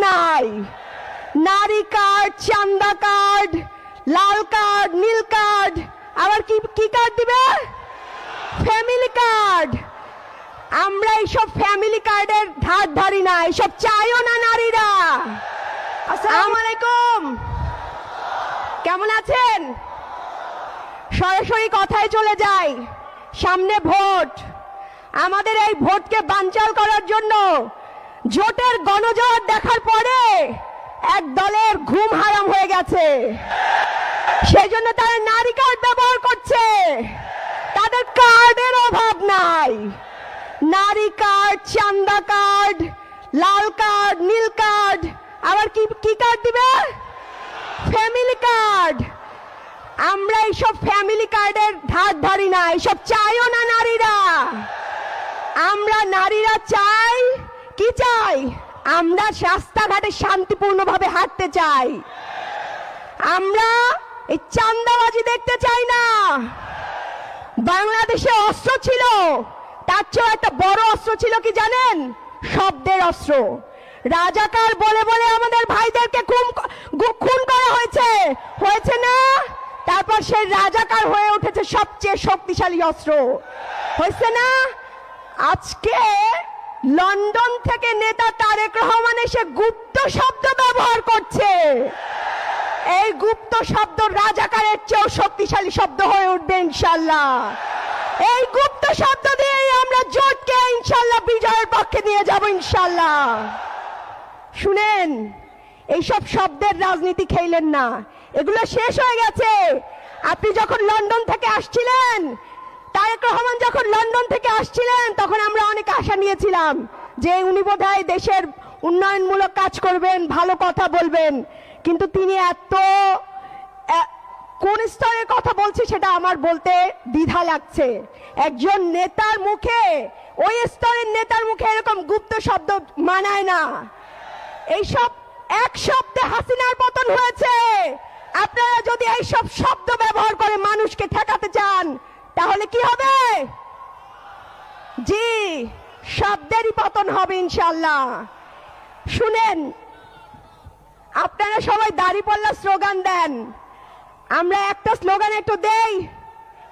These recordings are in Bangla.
নাই। নারী কার্ড, চান্দা কার্ড, লাল কার্ড, নীল কার্ড, আবার কি কার্ড দিবে? Family card. আমরা এইসব ফ্যামিলি কার্ডের ধার ধারি না, এইসব চাইও না নারীরা। আসসালামু আলাইকুম, কেমন আছেন? সরাসরি কথায় চলে যাই। সামনে ভোট। আমাদের এই ভোটকে বানচাল করার জন্য জোটের গণজোয়ার দেখার পরে এক দলের ঘুম হারাম হয়ে গেছে। সেই জন্য তারা নারী কার্ড ব্যবহার করছে। তাদের কার্ডের অভাব নাই। নারী কার্ড, চান্দা কার্ড, লাল কার্ড, নীল কার্ড, আবার কি কার্ড দিবে? Family card. আমরা এইসব ফ্যামিলি কার্ডের ধার ধারি না, এইসব চাইও না নারীরা। আমরা নারীরা চাই কি চাই? আমরা রাস্তাঘাটে শান্তিপূর্ণভাবে হাঁটতে চাই। আমরা এই চাঁদাবাজি দেখতে চাই না। বাংলাদেশে অস্ত্র ছিল, তার চেয়েও একটা বড় অস্ত্র ছিল কি জানেন? শব্দের অস্ত্র। রাজাকার বলে বলে আমাদের ভাইদেরকে খুন করা হয়েছে না? তারপর সেই রাজাকার হয়ে উঠেছে সবচেয়ে শক্তিশালী অস্ত্র, হয়েছে না? আজকে লন্ডন থেকে নেতা তারেক রহমান এসে গুপ্ত শব্দ ব্যবহার করছে। এই গুপ্ত শব্দ রাজাকারের চেয়েও শক্তিশালী শব্দ হয়ে উঠবে ইনশাল্লাহ। এই গুপ্ত শব্দ দিয়ে আমরা জোটকে ইনশাল্লাহ বিজয়ের পক্ষে নিয়ে যাব ইনশাল্লাহ। শুনেন, এইসব শব্দের রাজনীতি খেলেন না, এগুলো শেষ হয়ে গেছে। আপনি যখন লন্ডন থেকে আসছিলেন, তারেক রহমান যখন লন্ডন থেকে আসছিলেন, তখন আমরা অনেক আশা নিয়েছিলাম যে উনি বোধহয় দেশের উন্নয়নমূলক কাজ করবেন, ভালো কথা বলবেন। কিন্তু তিনি কোন স্তরের কথা বলছে সেটা আমার বলতে দ্বিধা লাগছে। একজন নেতার মুখে, ওই স্তরের নেতার মুখে এরকম গুপ্ত শব্দ মানায় না। এইসব এক শব্দে হাসিনার পতন হয়েছে। আপনারা যদি এইসব শব্দ ব্যবহার করে মানুষকে ঠেকাতে চান, তাহলে কি হবে? জি, শব্দেরই পতন হবে ইনশাল্লাহ। শুনেন, আপনারা সবাই দাঁড়িপাল্লা স্লোগান দেন। আমরা একটা স্লোগান একটু দেই।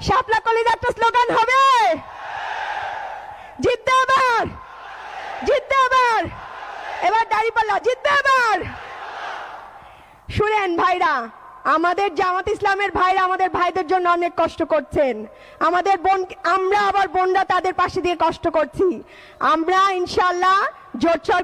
শাপলা কলির একটা স্লোগান হবে, জিততে এবার, জিততে এবার, এবার দাঁড়িপাল্লা জিততে এবার। শুনেন ভাইরা, আমাদের জামাত ইসলামের ভাইরা আমাদের ভাইদের জন্য অনেক কষ্ট করছেন। আমাদের আমরা আবার বোনরা তাদের পাশে দিয়ে কষ্ট করছি। আমরা ইনশাল্লাহ জোট সরকার